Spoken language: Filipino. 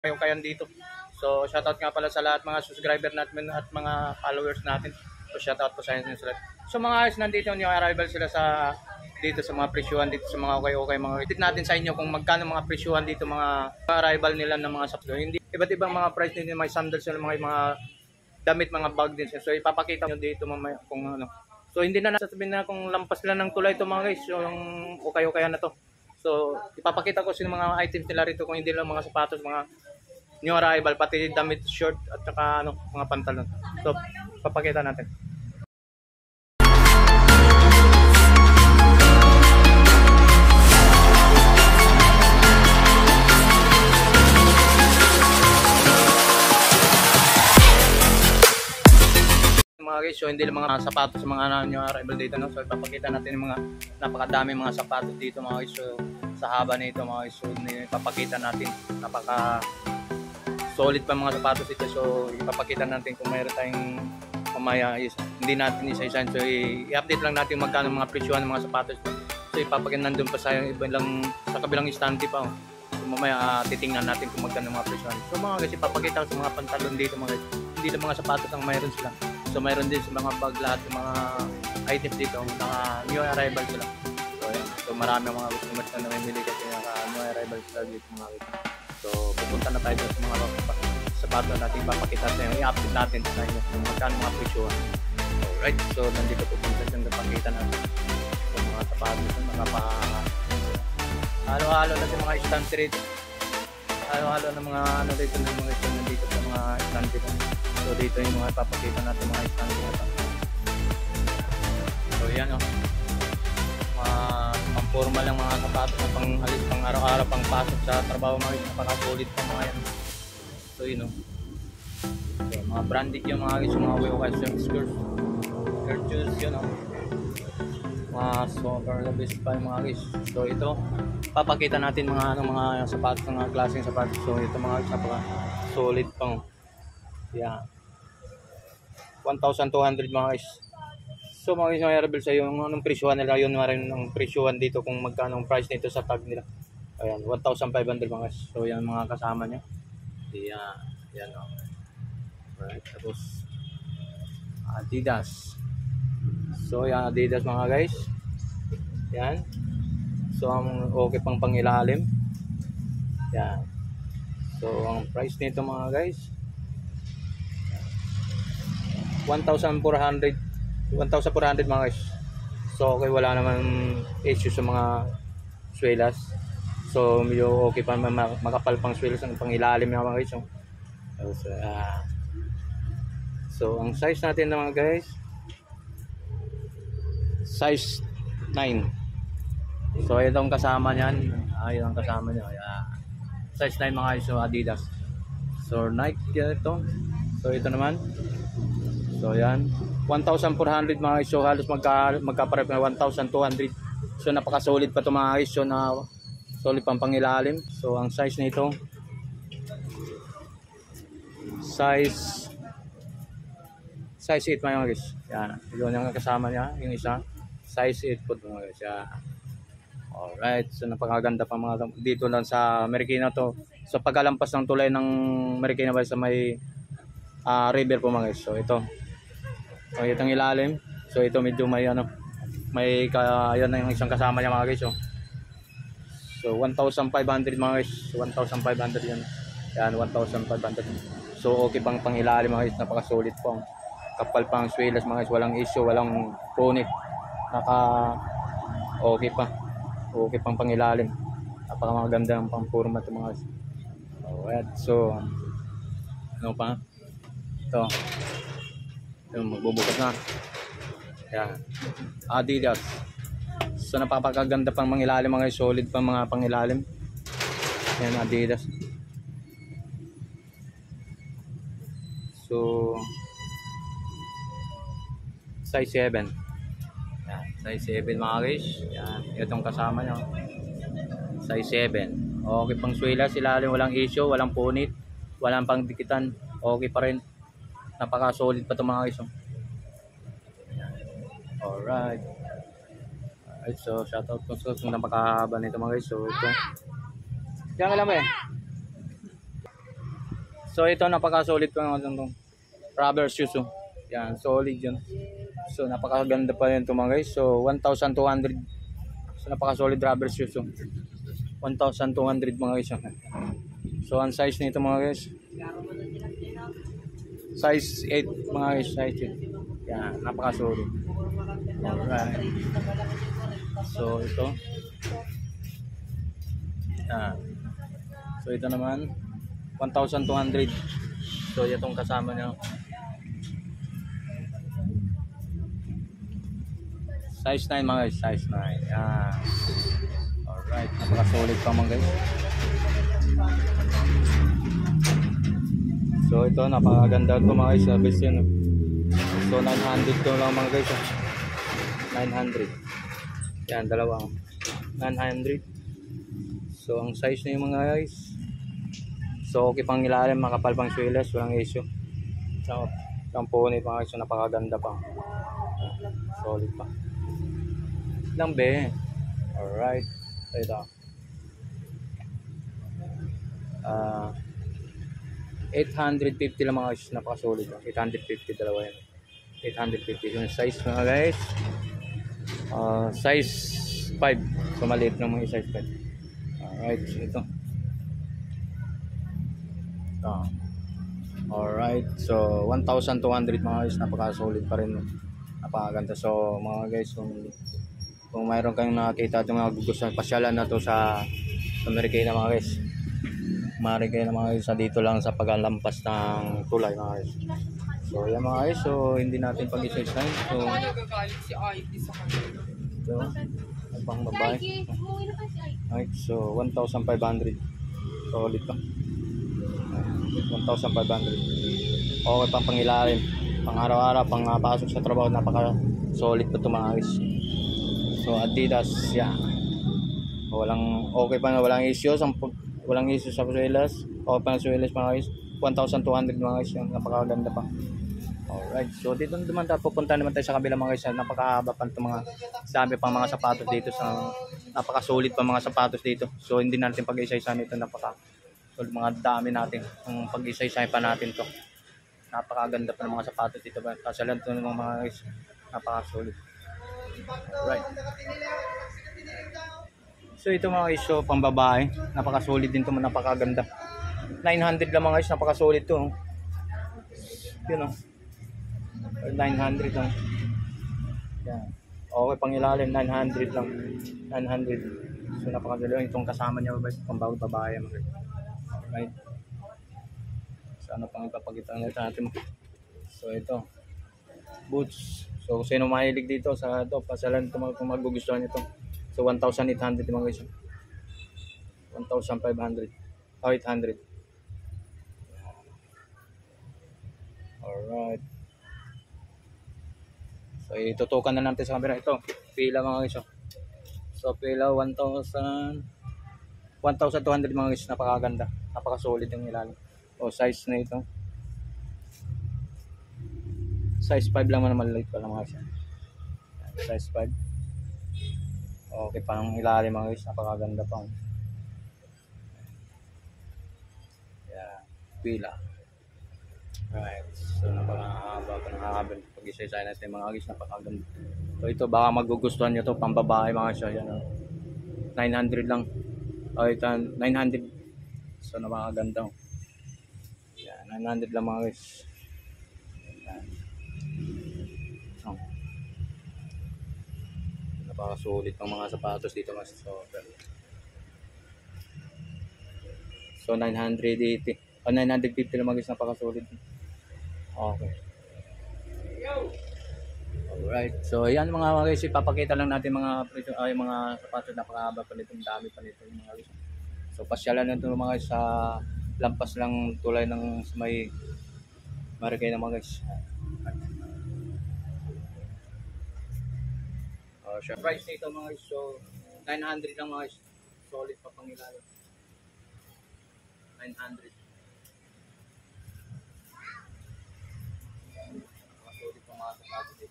kayo kayan dito. So shoutout nga pala sa lahat mga subscriber natin at mga followers natin. So shoutout po sa inyo sila. So mga guys, nandito yung arrival sila sa dito sa mga presyuhan dito sa mga okay mga itit natin sa inyo kung magkano mga presyuhan dito mga arrival nila ng mga saplo. Hindi iba't ibang mga price nila, may sandals sila, mga damit, mga bag din. So ipapakita nyo dito mamaya kung ano. So hindi na nasasabihin na kung lampas lang ng tulay ito mga guys, yung okay na to. So ipapakita ko sino mga items nila rito, kung hindi lang mga sapatos, mga new arrival, pati damit, short at saka ano, mga pantalon. So papakita natin. Mga guys, so hindi lang mga sapatos sa mga new arrival dito, no? So ipapakita natin yung mga napakadami mga sapatos dito mga guys. So sa haba nito mga guys, so ipapakita natin napaka solid pa mga sapatos ito. So ipapakita natin kung mayroon tayong mamaya hindi natin isa-isa. So i-update lang natin magkano mga presyohan ng mga sapatos. So ipapakita nandun pa sa iba lang sa kabilang istante pa. So mamaya titingnan natin kung magkano mga presyohan. So mga guys, ipapakita ko sa mga pantalon dito mga guys. Hindi lang mga sapatos ang mayroon sila. So mayroon din sa mga bag, lahat ng mga items dito, mga new arrival sila. So ayan. So marami mga customers na namimili kasi new arrival sila dito mga guys. So pupunta na tayo sa mga sapatos natin, ipapakita sa inyo, i-update natin sa inyo kung magkano mga presyohan. Alright, so nandito pupunta yung napakita natin yung mga sapatos na halo-halo na yung mga stand rate, halo-halo na mga ano dito ng mga stand nandito sa mga stand rate. So dito yung mga ipapakita natin mga stand rate. So yan o, pang formal lang mga sapatos na pang alis, pang araw-araw, pang pasok sa trabaho mga guys, napaka-solid pa mga yan. So yun o, so, mga branded yung mga guys, yung mga Weokai skirts, yun o, mga super labis pa yung mga guys. So ito, papakita natin mga sapatos, mga klaseng sapatos. So ito mga guys, napaka-solid pang yan, 1,200 mga guys. So mga guys, may sa yung anong presyohan nila, yun marin ang presyohan dito kung magkano ang price nito sa tag nila. Ayan, 1,500 mga guys. So yan mga kasama niya. Yan o. Alright, tapos Adidas. So yan Adidas mga guys. Yan. So ang okay pang pangilalim. Yan. So ang price nito mga guys, 1,400 mga guys. So okay, wala naman issue sa mga swelas. So medyo okay pa, makapal pang swelas ang pangilalim mga guys. So ang size natin na mga guys, size 9. So itong kasama niyan, ayun ang kasama niya. Size 9 mga guys, so Adidas. So Nike ito. So ito naman. So yan, 1,400 mga guys. So halos magkapareho na 1,200. So napaka-solid pa ito mga guys. So na solid pang pangilalim. So ang size nito, size 8 mga guys. Yan, yun yung kasama niya, yung isa, size 8 po mga guys. Yan. Alright, so napakaganda pa mga dito lang sa Marikina to. So pagkalampas ng tulay ng Marikina ba sa may river po mga guys. So ito, so itong ilalim. So ito medyo may ayan na yung isang kasama niya mga guys. So 1,500 mga guys. 1,500 yan. Yan, 1,500. So okay pang pangilalim mga guys, napaka-solid po. Kapal pang swelas mga guys, walang issue, walang punit. Okay pa. Okay pang pangilalim. Napaka-maganda ng pang-format mga guys. Alright, so ano pa? Ito. Yung magbubukas na. Yan. Adidas. So napakaganda pang mangilalim mga guys, solid pang mga pangilalim. Yan Adidas. So size 7. Yan, size 7 mga guys. Yan, itong kasama niya. Size 7. Okay pang suela, ilalim, walang issue, walang punit, walang pangdikitan. Okay pa rin. Napaka-solid pa 'tong mga guys. Alright. Alright, so shoutout po kung napakahaba nito mga guys. So ito. Diyan ka lang ba eh? So ito napaka-solid pa ng itong rubber shoes. Oh. Yan, solid yun. So napakaganda pa yun ito mga guys. So 1,200. So napaka-solid rubber shoes. Oh. 1,200 mga guys. Oh. So ang size nito mga guys, size 8 mga guys, size 8. Yan, napaka-solid. Alright. So ito. Yan. So ito naman 1,200. So itong kasama niya. Size 9 mga guys, size 9. Yan. Alright, napaka-solid pa mga guys. So ito, napakaganda ito mga guys, service yun. So 900 to lang mga guys. 900. Yan, dalawa. 900. So ang size na yung mga guys. So okay pang ilalim, makapal pang swilas, walang issue. So ang pony pa guys, napakaganda pa. Solid pa. Lang be. Alright. Ito. 850 lang mga guys, napaka-solid. 850 dalawa yan. 850 yung size mga guys. Size 5. So maliit lang mga size 5. Alright, ito. Alright, so 1,200 mga guys, napaka-solid pa rin. Napakaganda. So mga guys, kung mayroon kayong nakakita itong mga gugustuhan, pasyalan na to sa Marikina mga guys. Marikina mga guys, sa dito lang sa paglampas ng tulay mga guys. So yan mga guys, so hindi natin pag-isa-isahin. So ito, ang pang babae. Alright, so 1,500. Solid pa. 1,500. Okay pang pangilalim. Pang araw-araw, pang pasok sa trabaho, napaka-solid pa ito mga guys. So Adidas, yeah. Okay pa na, walang issue sa swelas. Okay pa na swelas mga guys. 1,200 mga guys, yung napakaganda pa. Alright, so dito naman tayo, pupunta naman tayo sa kabila mga guys. Napakahaba pa itong mga dami pang mga sapatos dito, sa napaka-solid pa mga sapatos dito. So hindi natin pag-isa-isa nito, so mga dami natin, kung pag-isa-isa pa natin to. Napakaganda pa ng mga sapatos dito ba. Kasalan to ng mga guys, napaka-solid. Right. So ito mga guys, so pang babae, napaka-solid din to, napakaganda. 900 lang mga guys, napaka-solid to. Yun oh. 900 lang. Yan. Okay pang ilalim, 900 lang. 900. So napakaganda itong kasama niya, pang babae mga guys. Right. So ano pang ipapakita natin. So ito, boots. So sino mahilig dito sa ito, pasalan ito kung magugustuhan ito. So 1,800 mga guys. 1,500. 800. Alright. So itutukan na natin sa camera. Ito, pila mga guys. So pila 1,200 mga guys. Napakaganda. Napaka-solid yung ilalim. O size na ito. Size 5 lang naman, maliit pa lang mga guys. Size 5. Okay pa ng ilalim mga guys, napakaganda pa. Yeah, pila. Right, so napakahaba pa ng haba. Pag-isa-isa natin mga guys, napakaganda. So ito, baka magugustuhan nyo to, pang babae mga guys. Yan, 900 lang. O ito, 900. So napakaganda. Yeah, 900 lang mga guys. Yan. Oh. Napakasulit ng mga sapatos dito mas. So 980 o 950 lang guys, napakasulit. Okay. Alright. So yan mga guys, ipapakita lang natin mga presyo, ay mga sapatos, napakahaba pa nito, dami pa nito mga guys. So pasyalan na ito mga guys, sa lampas lang tulay ng may Marikina mga guys. Siya price nito mga guys, so 900 lang mga guys, solid pa pang ilalim. 900. Solid pa mga sapatos dito.